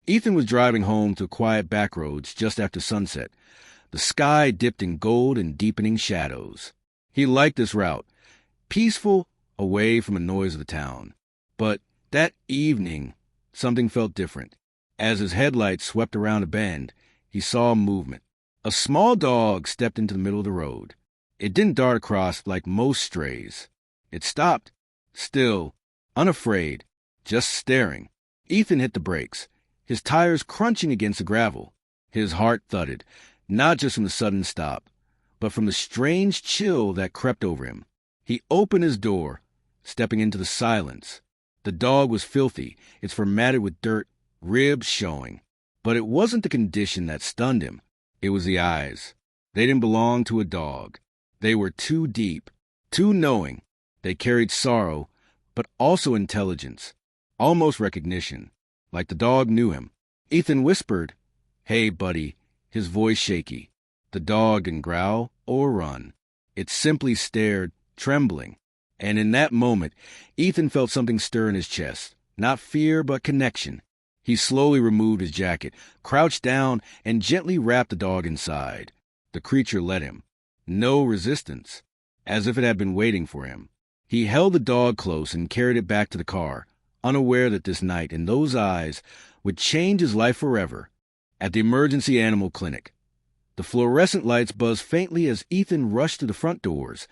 Ethan was driving home through quiet back roads just after sunset. The sky dipped in gold and deepening shadows. He liked this route, peaceful, away from the noise of the town. But that evening, something felt different. As his headlights swept around a bend, he saw movement. A small dog stepped into the middle of the road. It didn't dart across like most strays. It stopped, still, unafraid, just staring. Ethan hit the brakes, his tires crunching against the gravel. His heart thudded, not just from the sudden stop, but from the strange chill that crept over him. He opened his door, stepping into the silence. The dog was filthy, its fur matted with dirt, ribs showing. But it wasn't the condition that stunned him. It was the eyes. They didn't belong to a dog. They were too deep, too knowing. They carried sorrow, but also intelligence, almost recognition, like the dog knew him. Ethan whispered, "Hey, buddy," his voice shaky. The dog didn't growl or run. It simply stared, trembling. And in that moment, Ethan felt something stir in his chest. Not fear, but connection. He slowly removed his jacket, crouched down, and gently wrapped the dog inside. The creature let him. No resistance, as if it had been waiting for him. He held the dog close and carried it back to the car, unaware that this night and those eyes would change his life forever. At the emergency animal clinic, the fluorescent lights buzzed faintly as Ethan rushed to the front doors,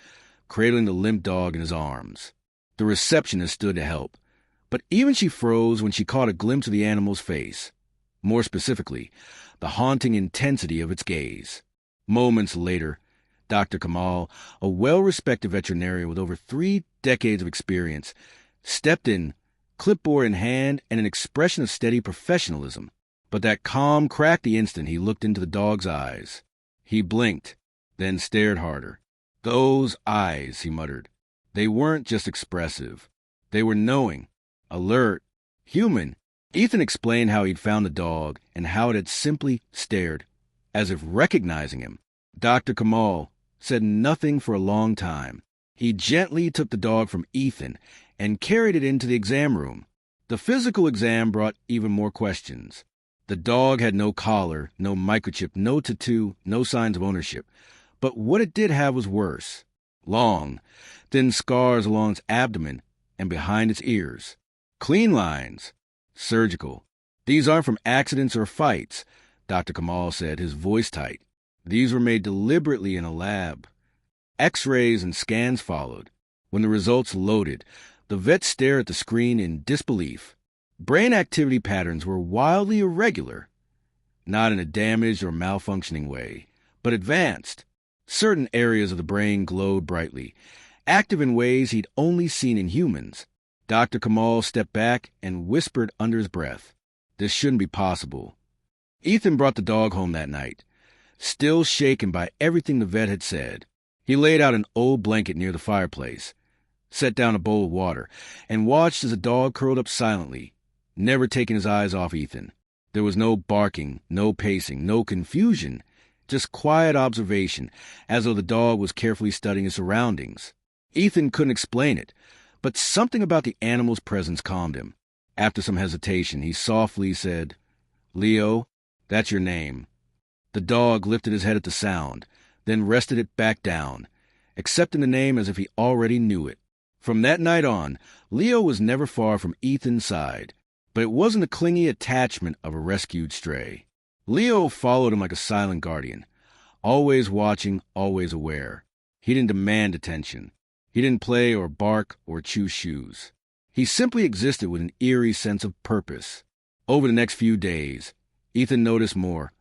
cradling the limp dog in his arms. The receptionist stood to help, but even she froze when she caught a glimpse of the animal's face. More specifically, the haunting intensity of its gaze. Moments later, Dr. Kamal, a well-respected veterinarian with over 3 decades of experience, stepped in, clipboard in hand and an expression of steady professionalism. But that calm cracked the instant he looked into the dog's eyes. He blinked, then stared harder. "Those eyes," he muttered. They weren't just expressive. They were knowing, alert, human. Ethan explained how he'd found the dog and how it had simply stared, as if recognizing him. Dr. Kamal said nothing for a long time. He gently took the dog from Ethan and carried it into the exam room. The physical exam brought even more questions. The dog had no collar, no microchip, no tattoo, no signs of ownership. But what it did have was worse. Long, thin scars along its abdomen and behind its ears. Clean lines. Surgical. "These aren't from accidents or fights," Dr. Kamal said, his voice tight. "These were made deliberately in a lab." X-rays and scans followed. When the results loaded, the vet stared at the screen in disbelief. Brain activity patterns were wildly irregular, not in a damaged or malfunctioning way, but advanced. Certain areas of the brain glowed brightly, active in ways he'd only seen in humans. Dr. Kamal stepped back and whispered under his breath, "This shouldn't be possible." Ethan brought the dog home that night, still shaken by everything the vet had said. He laid out an old blanket near the fireplace, set down a bowl of water, and watched as the dog curled up silently, never taking his eyes off Ethan. There was no barking, no pacing, no confusion, just quiet observation, as though the dog was carefully studying his surroundings. Ethan couldn't explain it, but something about the animal's presence calmed him. After some hesitation, he softly said, "Leo, that's your name." The dog lifted his head at the sound, then rested it back down, accepting the name as if he already knew it. From that night on, Leo was never far from Ethan's side, but it wasn't the clingy attachment of a rescued stray. Leo followed him like a silent guardian, always watching, always aware. He didn't demand attention. He didn't play or bark or chew shoes. He simply existed with an eerie sense of purpose. Over the next few days, Ethan noticed more.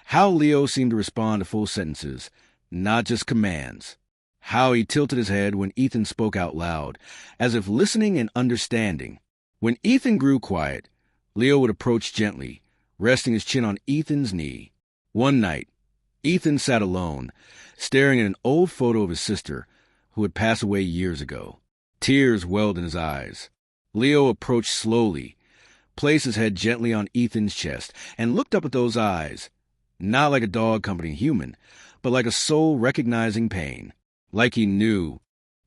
How Leo seemed to respond to full sentences, not just commands. How he tilted his head when Ethan spoke out loud, as if listening and understanding. When Ethan grew quiet, Leo would approach gently, resting his chin on Ethan's knee. One night, Ethan sat alone, staring at an old photo of his sister, who had passed away years ago. Tears welled in his eyes. Leo approached slowly, placed his head gently on Ethan's chest, and looked up at those eyes, not like a dog comforting a human, but like a soul recognizing pain. Like he knew.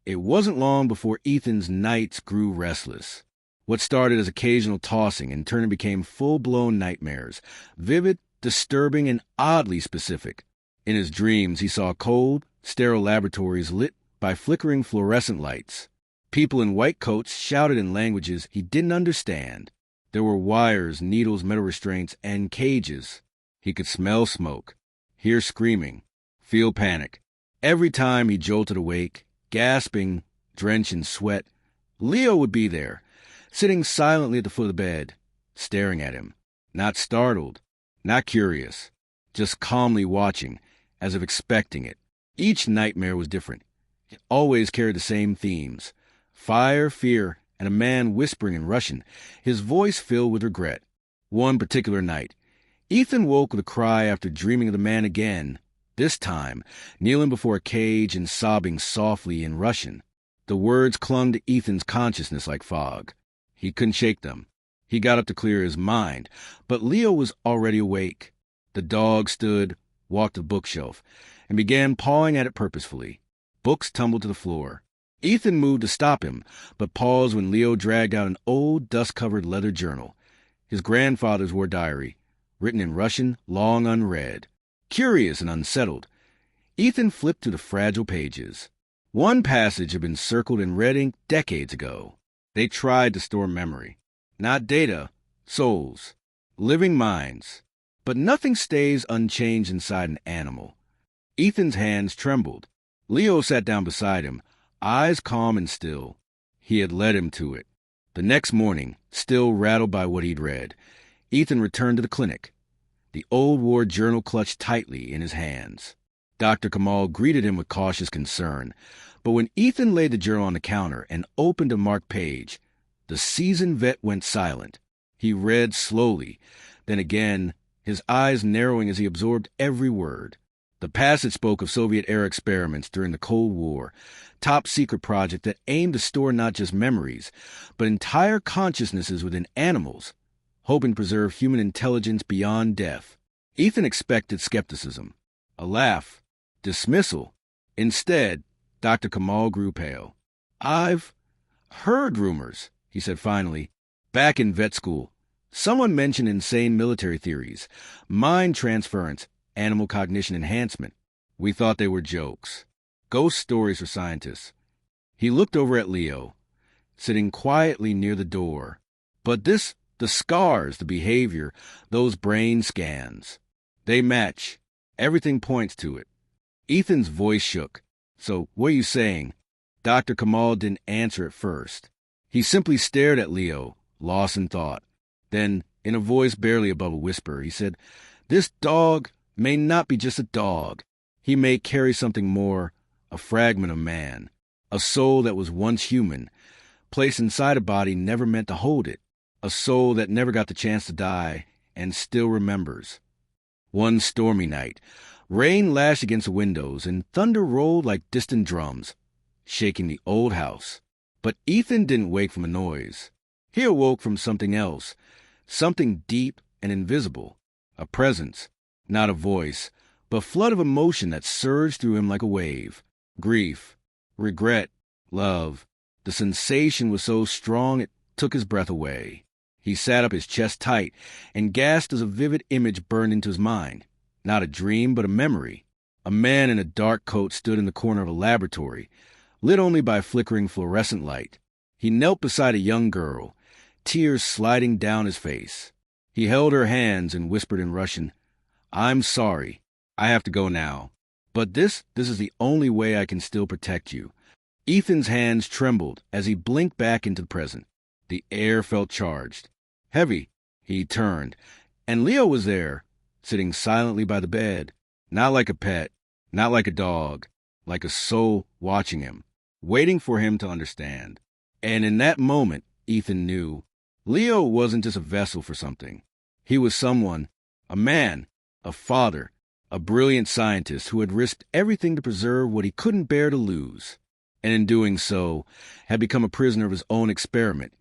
It wasn't long before Ethan's nights grew restless. What started as occasional tossing in turn became full-blown nightmares, vivid, disturbing, and oddly specific. In his dreams, he saw cold, sterile laboratories lit by flickering fluorescent lights. People in white coats shouted in languages he didn't understand. There were wires, needles, metal restraints, and cages. He could smell smoke, hear screaming, feel panic. Every time he jolted awake, gasping, drenched in sweat, Leo would be there, sitting silently at the foot of the bed, staring at him, not startled, not curious, just calmly watching, as if expecting it. Each nightmare was different. It always carried the same themes: fire, fear, and a man whispering in Russian, his voice filled with regret. One particular night, Ethan woke with a cry after dreaming of the man again, this time kneeling before a cage and sobbing softly in Russian. The words clung to Ethan's consciousness like fog. He couldn't shake them. He got up to clear his mind, but Leo was already awake. The dog stood, walked to the bookshelf, and began pawing at it purposefully. Books tumbled to the floor. Ethan moved to stop him, but paused when Leo dragged out an old, dust-covered leather journal, his grandfather's war diary, written in Russian, long unread. Curious and unsettled, Ethan flipped through the fragile pages. One passage had been circled in red ink decades ago. They tried to store memory. Not data, souls, living minds. But nothing stays unchanged inside an animal. Ethan's hands trembled. Leo sat down beside him, eyes calm and still. He had led him to it. The next morning, still rattled by what he'd read, Ethan returned to the clinic, the old war journal clutched tightly in his hands. Dr. Kamal greeted him with cautious concern, but when Ethan laid the journal on the counter and opened a marked page, the seasoned vet went silent. He read slowly, then again, his eyes narrowing as he absorbed every word. The passage spoke of Soviet-era experiments during the Cold War, top-secret project that aimed to store not just memories, but entire consciousnesses within animals, hoping to preserve human intelligence beyond death. Ethan expected skepticism, a laugh, dismissal. Instead, Dr. Kamal grew pale. "I've heard rumors," he said finally. "Back in vet school, someone mentioned insane military theories, mind transference, animal cognition enhancement. We thought they were jokes. Ghost stories for scientists." He looked over at Leo, sitting quietly near the door. "But the scars, the behavior, those brain scans, they match. Everything points to it." Ethan's voice shook. "So, what are you saying?" Dr. Kamal didn't answer at first. He simply stared at Leo, lost in thought. Then, in a voice barely above a whisper, he said, "This dog may not be just a dog. He may carry something more, a fragment of man, a soul that was once human, placed inside a body never meant to hold it, a soul that never got the chance to die and still remembers." One stormy night, rain lashed against the windows and thunder rolled like distant drums, shaking the old house. But Ethan didn't wake from a noise. He awoke from something else, something deep and invisible, a presence, not a voice, but a flood of emotion that surged through him like a wave. Grief, regret, love. The sensation was so strong it took his breath away. He sat up, his chest tight, and gasped as a vivid image burned into his mind. Not a dream, but a memory. A man in a dark coat stood in the corner of a laboratory, lit only by a flickering fluorescent light. He knelt beside a young girl, tears sliding down his face. He held her hands and whispered in Russian, "I'm sorry. I have to go now. But this is the only way I can still protect you." Ethan's hands trembled as he blinked back into the present. The air felt charged, heavy. He turned, and Leo was there, sitting silently by the bed, not like a pet, not like a dog, like a soul watching him, waiting for him to understand. And in that moment, Ethan knew Leo wasn't just a vessel for something. He was someone, a man, a father, a brilliant scientist who had risked everything to preserve what he couldn't bear to lose, and in doing so, had become a prisoner of his own experiment,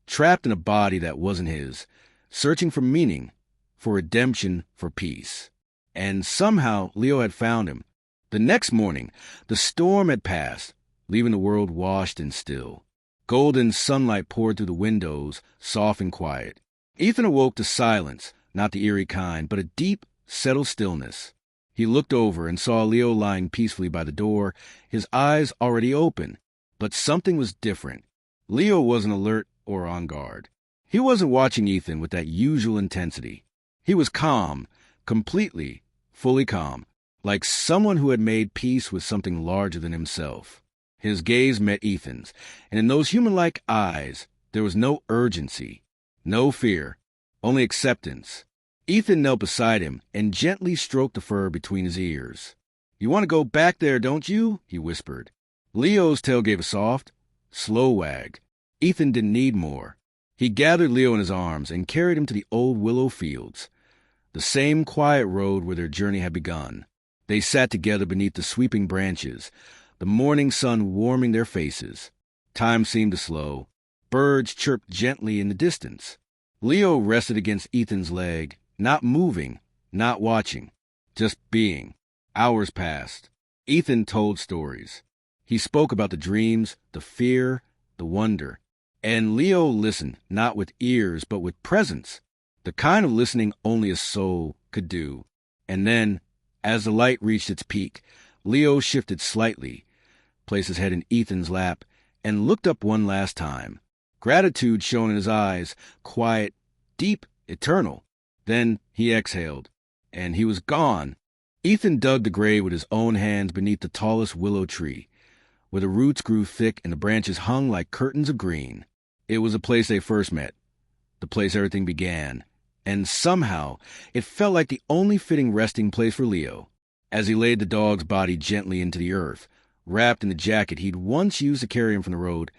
trapped in a body that wasn't his, searching for meaning, for redemption, for peace. And somehow Leo had found him. The next morning, the storm had passed, leaving the world washed and still. Golden sunlight poured through the windows, soft and quiet. Ethan awoke to silence, not the eerie kind, but a deep, settled stillness. He looked over and saw Leo lying peacefully by the door, his eyes already open. But something was different. Leo wasn't alert or on guard. He wasn't watching Ethan with that usual intensity. He was calm, completely, fully calm, like someone who had made peace with something larger than himself. His gaze met Ethan's, and in those human-like eyes, there was no urgency, no fear, only acceptance. Ethan knelt beside him and gently stroked the fur between his ears. "You want to go back there, don't you?" he whispered. Leo's tail gave a soft, slow wag. Ethan didn't need more. He gathered Leo in his arms and carried him to the old willow fields, the same quiet road where their journey had begun. They sat together beneath the sweeping branches, the morning sun warming their faces. Time seemed to slow. Birds chirped gently in the distance. Leo rested against Ethan's leg, not moving, not watching, just being. Hours passed. Ethan told stories. He spoke about the dreams, the fear, the wonder. And Leo listened, not with ears, but with presence, the kind of listening only a soul could do. And then, as the light reached its peak, Leo shifted slightly, placed his head in Ethan's lap, and looked up one last time. Gratitude shone in his eyes, quiet, deep, eternal. Then he exhaled, and he was gone. Ethan dug the grave with his own hands beneath the tallest willow tree, where the roots grew thick and the branches hung like curtains of green. It was the place they first met, the place everything began, and somehow it felt like the only fitting resting place for Leo. As he laid the dog's body gently into the earth, wrapped in the jacket he'd once used to carry him from the road,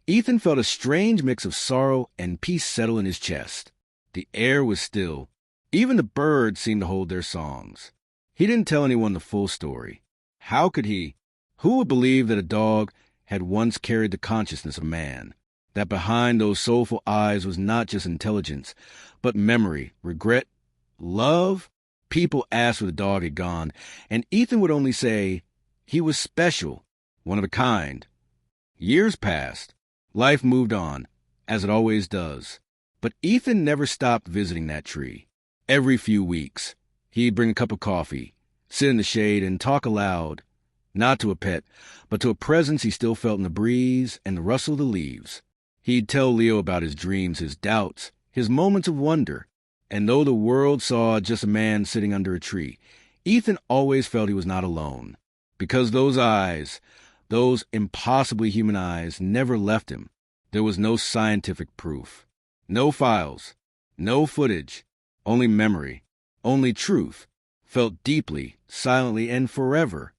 Ethan felt a strange mix of sorrow and peace settle in his chest. The air was still. Even the birds seemed to hold their songs. He didn't tell anyone the full story. How could he? Who would believe that a dog had once carried the consciousness of man? That behind those soulful eyes was not just intelligence, but memory, regret, love? People asked where the dog had gone, and Ethan would only say, he was special, one of a kind. Years passed. Life moved on, as it always does. But Ethan never stopped visiting that tree. Every few weeks, he'd bring a cup of coffee, sit in the shade, and talk aloud, not to a pet, but to a presence he still felt in the breeze and the rustle of the leaves. He'd tell Leo about his dreams, his doubts, his moments of wonder. And though the world saw just a man sitting under a tree, Ethan always felt he was not alone. Because those eyes, those impossibly human eyes, never left him. There was no scientific proof. No files. No footage. Only memory. Only truth. Felt deeply, silently, and forever.